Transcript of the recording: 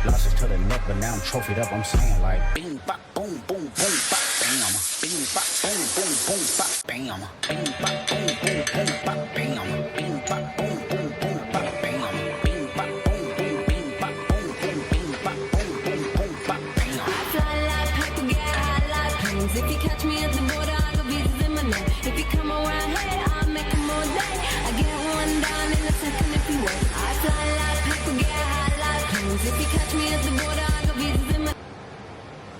Losses to the neck, but now I'm trophied up. I'm saying like, bing, bop, boom, boom, boom, bop, bam. Bing, bop, boom, boom, boom, bop, bam. Bing, bop, boom, boom, boom, bop, bam. Bing,